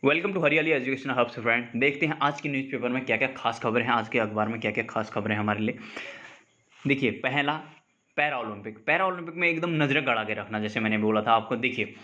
Welcome to हरियाली education hub से friend. देखते हैं आज की न्यूज़पेपर में क्या क्या खास खबरें हैं, आज के अखबार में क्या क्या खास खबरें हैं हमारे लिए। देखिए, पहला पैरा ओलंपिक। पैरा ओलंपिक में एकदम नजरें गड़ा के रखना, जैसे मैंने बोला था आपको। देखिए,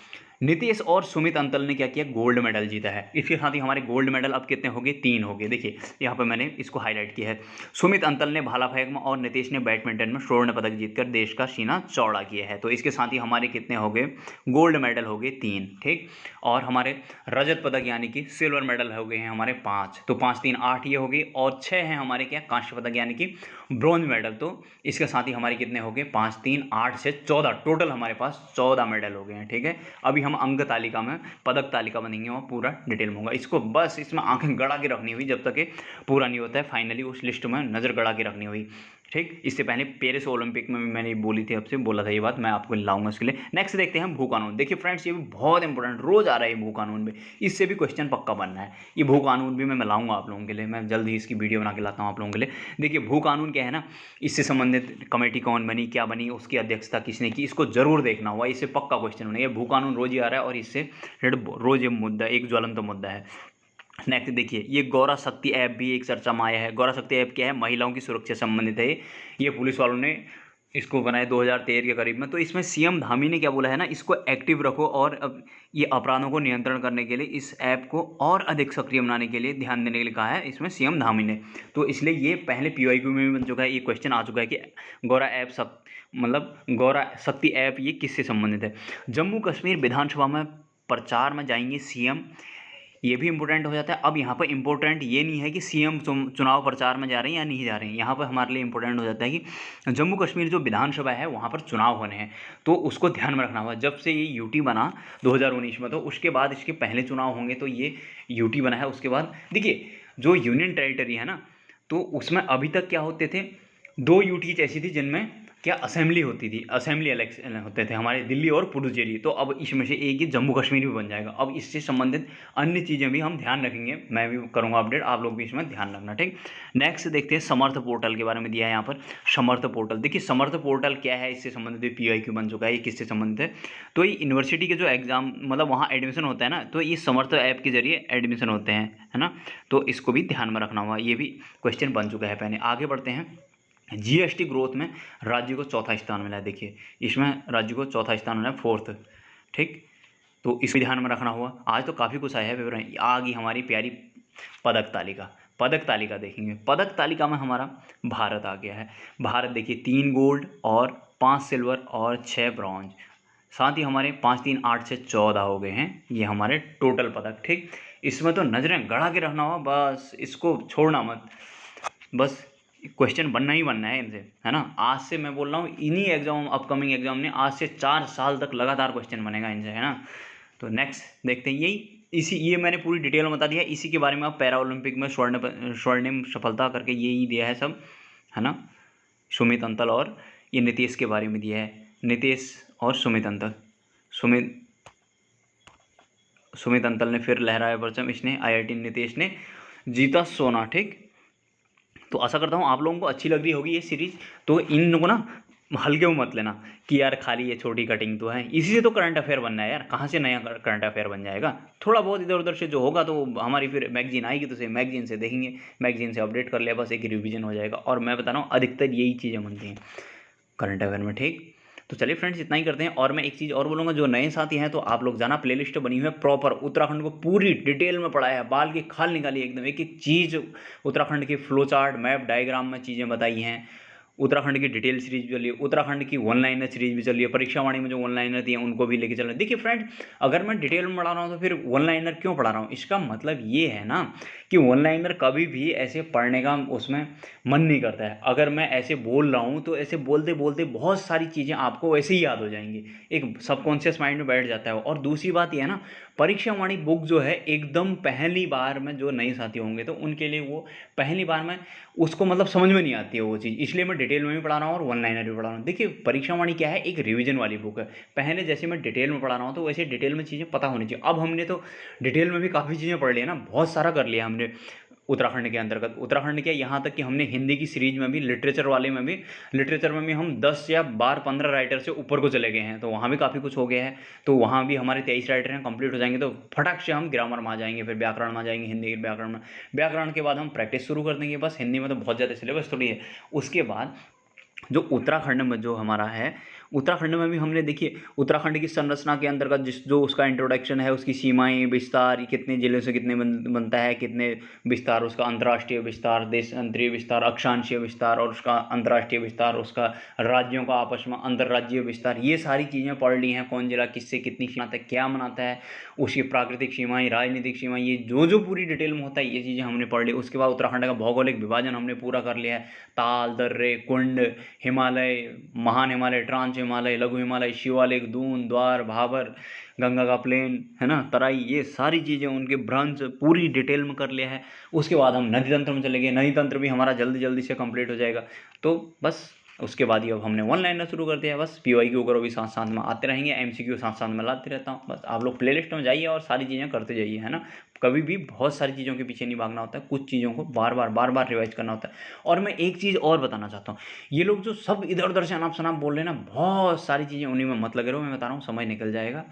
नीतीश और सुमित अंतल ने क्या किया, गोल्ड मेडल जीता है। इसके साथ ही हमारे गोल्ड मेडल अब कितने हो गए, 3 हो गए। देखिए यहाँ पे मैंने इसको हाईलाइट किया है। सुमित अंतल ने भाला फेंक में और नीतीश ने बैडमिंटन में स्वर्ण पदक जीतकर देश का सीना चौड़ा किया है। तो इसके साथ ही हमारे कितने हो गए, गोल्ड मेडल हो गए 3, ठीक। और हमारे रजत पदक यानी कि सिल्वर मेडल हो गए हैं हमारे 5। तो 5 3 8 ये हो गई, और 6 हैं हमारे क्या, कांस्य पदक यानी कि ब्रॉन्ज मेडल। तो इसके साथ ही हमारे कितने हो गए, 5 3 8 से 14, टोटल हमारे पास 14 मेडल हो गए हैं, ठीक है। अभी हम अंक तालिका में, पदक तालिका बनेंगे और पूरा डिटेल में होगा। इसको बस इसमें आंखें गड़ा के रखनी हुई, जब तक ये पूरा नहीं होता है फाइनली उस लिस्ट में नज़र गड़ा के रखनी हुई, ठीक। इससे पहले पेरिस ओलंपिक में मैंने बोली थी, आपसे बोला था ये बात, मैं आपको लाऊंगा इसके लिए। नेक्स्ट देखते हैं भू कानून। देखिए फ्रेंड्स, ये भी बहुत इंपॉर्टेंट, रोज आ रहा है भू कानून में, इससे भी क्वेश्चन पक्का बनना है। ये भू कानून भी मैं लाऊंगा आप लोगों के लिए, मैं जल्द ही इसकी वीडियो बना के लाता हूँ आप लोगों के लिए। देखिए भू कानून क्या है ना, इससे संबंधित कमेटी कौन बनी, क्या बनी, उसकी अध्यक्षता किसने की, इसको जरूर देखना हुआ। इससे पक्का क्वेश्चन बनेगा। भू कानून रोज ही आ रहा है और इससे रोज ये मुद्दा, एक ज्वलंत मुद्दा है। नेक्स्ट देखिए, ये गौरा शक्ति ऐप भी एक चर्चा में आया है। गौरा शक्ति ऐप क्या है, महिलाओं की सुरक्षा से संबंधित है। ये पुलिस वालों ने इसको बनाया 2013 के करीब में। तो इसमें सीएम धामी ने क्या बोला है ना, इसको एक्टिव रखो और अब ये अपराधों को नियंत्रण करने के लिए इस ऐप को और अधिक सक्रिय बनाने के लिए ध्यान देने के लिए कहा है इसमें सीएम धामी ने। तो इसलिए ये पहले पीवाईक्यू में भी बन चुका है, ये क्वेश्चन आ चुका है कि गौरा ऐप मतलब गौरा शक्ति ऐप ये किससे संबंधित है। जम्मू कश्मीर विधानसभा में प्रचार में जाएंगे सीएम, ये भी इंपॉर्टेंट हो जाता है। अब यहाँ पर इंपॉर्टेंट ये नहीं है कि सीएम चुनाव प्रचार में जा रहे हैं या नहीं जा रहे हैं, यहाँ पर हमारे लिए इंपॉर्टेंट हो जाता है कि जम्मू कश्मीर जो विधानसभा है वहाँ पर चुनाव होने हैं। तो उसको ध्यान में रखना होगा। जब से ये यूटी बना 2019 में, तो उसके बाद इसके पहले चुनाव होंगे, तो ये यूटी बना है। उसके बाद देखिए, जो यूनियन टेरिटरी है ना, तो उसमें अभी तक क्या होते थे, 2 यूटीज ऐसी थी जिनमें क्या असेंबली होती थी, असेंबली इलेक्शन होते थे हमारे, दिल्ली और पुडुचेरी। तो अब इसमें से एक ही जम्मू कश्मीर भी बन जाएगा। अब इससे संबंधित अन्य चीज़ें भी हम ध्यान रखेंगे, मैं भी करूँगा अपडेट, आप लोग भी इसमें ध्यान रखना, ठीक। नेक्स्ट देखते हैं समर्थ पोर्टल के बारे में दिया है यहाँ पर। समर्थ पोर्टल, देखिए समर्थ पोर्टल क्या है, इससे संबंधित पीआईक्यू बन चुका है। ये किससे संबंधित है, तो ये यूनिवर्सिटी के जो एग्जाम, मतलब वहाँ एडमिशन होता है ना, तो ये समर्थ ऐप के जरिए एडमिशन होते हैं, है ना। तो इसको भी ध्यान में रखना हुआ, ये भी क्वेश्चन बन चुका है पहले। आगे बढ़ते हैं। जीएसटी ग्रोथ में राज्य को चौथा स्थान मिला है। देखिए इसमें राज्य को चौथा स्थान मिला है, 4th, ठीक। तो इसको ध्यान में रखना हुआ। आज तो काफ़ी कुछ आया है पेपर में। आ गई हमारी प्यारी पदक तालिका। पदक तालिका देखेंगे, पदक तालिका में हमारा भारत आ गया है। भारत देखिए 3 गोल्ड और 5 सिल्वर और 6 ब्रॉन्ज, साथ ही हमारे 5 3 8 से 14 हो गए हैं ये हमारे टोटल पदक, ठीक। इसमें तो नज़रें गड़ा के रखना हुआ, बस इसको छोड़ना मत, बस क्वेश्चन बनना ही बनना है इनसे, है ना। आज से मैं बोल रहा हूँ, इन्हीं एग्जाम, अपकमिंग एग्जाम ने आज से 4 साल तक लगातार क्वेश्चन बनेगा इनसे, है ना। तो नेक्स्ट देखते हैं, यही इसी, ये मैंने पूरी डिटेल में बता दिया। इसी के बारे में आप पैरा ओलंपिक में स्वर्णिम सफलता करके यही दिया है सब, है ना। सुमित अंतल और ये नीतीश के बारे में दिया है, नीतीश और सुमित अंतल। सुमित सुमित अंतल ने फिर लहराया परचम, इसने आईआईटी नीतीश ने जीता सोना, ठीक। तो आशा करता हूँ आप लोगों को अच्छी लग रही होगी ये सीरीज़। तो इन लोगों को ना हल्के में मत लेना कि यार खाली ये छोटी कटिंग तो है, इसी से तो करंट अफेयर बनना है यार, कहाँ से नया करंट अफेयर बन जाएगा। थोड़ा बहुत इधर उधर से जो होगा तो हमारी फिर मैगजीन आएगी, तो मैगजीन से देखेंगे, मैगजीन से अपडेट कर लिया, बस एक रिवीजन हो जाएगा। और मैं बता रहा हूँ अधिकतर यही चीज़ें बनती हैं करंट अफेयर में, ठीक। तो चलिए फ्रेंड्स, इतना ही करते हैं। और मैं एक चीज़ और बोलूँगा, जो नए साथी हैं तो आप लोग जाना, प्लेलिस्ट बनी हुई है प्रॉपर, उत्तराखंड को पूरी डिटेल में पढ़ाया है, बाल की खाल निकाली एकदम, एक एक चीज़ उत्तराखंड की फ्लो चार्ट, मैप, डायग्राम में चीज़ें बताई हैं। उत्तराखंड की डिटेल सीरीज भी चल रही है, उत्तराखंड की वन लाइनर सीरीज भी चल रही है, परीक्षा वाणी में जो वन लाइनर थी उनको भी लेके चल रहे हैं। देखिए फ्रेंड, अगर मैं डिटेल में पढ़ा रहा हूँ तो फिर वन लाइनर क्यों पढ़ा रहा हूँ, इसका मतलब ये है ना कि वन लाइनर कभी भी ऐसे पढ़ने का उसमें मन नहीं करता है। अगर मैं ऐसे बोल रहा हूँ तो ऐसे बोलते बोलते बहुत सारी चीज़ें आपको वैसे ही याद हो जाएंगी, एक सबकॉन्शियस माइंड में बैठ जाता है। और दूसरी बात ये है ना, परीक्षा वाणी बुक जो है एकदम पहली बार में जो नए साथी होंगे तो उनके लिए वो पहली बार में उसको मतलब समझ में नहीं आती है वो चीज़, इसलिए मैं डिटेल में भी पढ़ा रहा हूँ और वन लाइनर भी पढ़ा रहा हूँ। देखिए परीक्षा वाणी क्या है, एक रिवीजन वाली बुक है। पहले जैसे मैं डिटेल में पढ़ा रहा हूँ तो वैसे डिटेल में चीज़ें पता होनी चाहिए। अब हमने तो डिटेल में भी काफ़ी चीज़ें पढ़ ली है ना, बहुत सारा कर लिया हमने, उत्तराखंड के अंतर्गत। उत्तराखंड क्या, यहाँ तक कि हमने हिंदी की सीरीज में भी, लिटरेचर वाले में भी, लिटरेचर में भी हम 10 या 12-15 राइटर से ऊपर को चले गए हैं, तो वहाँ भी काफ़ी कुछ हो गया है। तो वहाँ भी हमारे 23 राइटर हैं, कंप्लीट हो जाएंगे तो फटाक से हम ग्रामर में आ जाएंगे, फिर व्याकरण में आ जाएंगे, हिंदी के व्याकरण में। व्याकरण के बाद हम प्रैक्टिस शुरू कर देंगे बस। हिंदी में तो बहुत ज़्यादा सिलेबस थोड़ी है। उसके बाद जो उत्तराखंड में जो हमारा है, उत्तराखंड में भी हमने देखिए उत्तराखंड की संरचना के अंतर्गत जिस जो उसका इंट्रोडक्शन है, उसकी सीमाएं, विस्तार, कितने जिले से कितने बनता है, कितने विस्तार, उसका अंतर्राष्ट्रीय विस्तार, देशांतरीय विस्तार, अक्षांशीय विस्तार, और उसका अंतर्राष्ट्रीय विस्तार, उसका राज्यों का आपस में अंतर्राज्यीय विस्तार, ये सारी चीज़ें पढ़ ली हैं। कौन जिला किससे कितनी सीमा तक क्या मनाता है, उसकी प्राकृतिक सीमाएं, राजनीतिक सीमाएं, ये जो पूरी डिटेल में होता है, ये चीज़ें हमने पढ़ ली। उसके बाद उत्तराखंड का भौगोलिक विभाजन हमने पूरा कर लिया है। ताल, दर्रे, कुंड, हिमालय, महान हिमालय, ट्रांस हिमालय, लघु हिमालय, शिवालिक, दून, द्वार, भाबर, गंगा का प्लेन, है ना, तराई, ये सारी चीज़ें उनके ब्रांच पूरी डिटेल में कर लिया है। उसके बाद हम नदी तंत्र में चले गए। नदी तंत्र भी हमारा जल्दी जल्दी से कंप्लीट हो जाएगा। तो बस उसके बाद ही अब हमने वन लाइनर शुरू कर दिया। बस PYQ करो भी साथ साथ में आते रहेंगे, MCQ साथ साथ में लाते रहता हूँ। बस आप लोग प्लेलिस्ट में जाइए और सारी चीज़ें करते जाइए, है ना। कभी भी बहुत सारी चीज़ों के पीछे नहीं भागना होता है, कुछ चीज़ों को बार बार रिवाइज करना होता है। और मैं एक चीज़ और बताना चाहता हूँ, ये लोग जो सब इधर उधर से अनाप शनाप बोल रहे हैं ना, बहुत सारी चीज़ें उन्हीं में मत लगे रहो। मैं बता रहा हूँ, समय निकल जाएगा।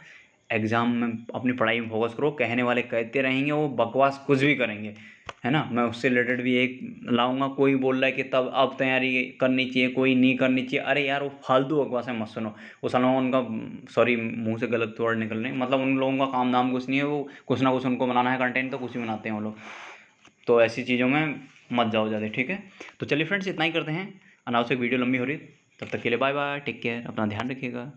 एग्ज़ाम में अपनी पढ़ाई में फोकस करो। कहने वाले कहते रहेंगे, वो बकवास कुछ भी करेंगे, है ना। मैं उससे रिलेटेड भी एक लाऊंगा। कोई बोल रहा है कि तब अब तैयारी करनी चाहिए, कोई नहीं करनी चाहिए। अरे यार, वो फालतू बकवास है, मत सुनो। वो सालों उनका, सॉरी मुंह से गलत वर्ड निकल रहे हैं, मतलब उन लोगों का काम धाम कुछ नहीं है, वो कुछ ना कुछ उनको बनाना है कंटेंट, तो कुछ भी बनाते हैं वो लोग। तो ऐसी चीज़ों में मत जाओ ज़्यादा, ठीक है। तो चलिए फ्रेंड्स, इतना ही करते हैं। अनावश्यक वीडियो लंबी हो रही है, तब तक के लिए बाय बाय, टेक केयर, अपना ध्यान रखिएगा।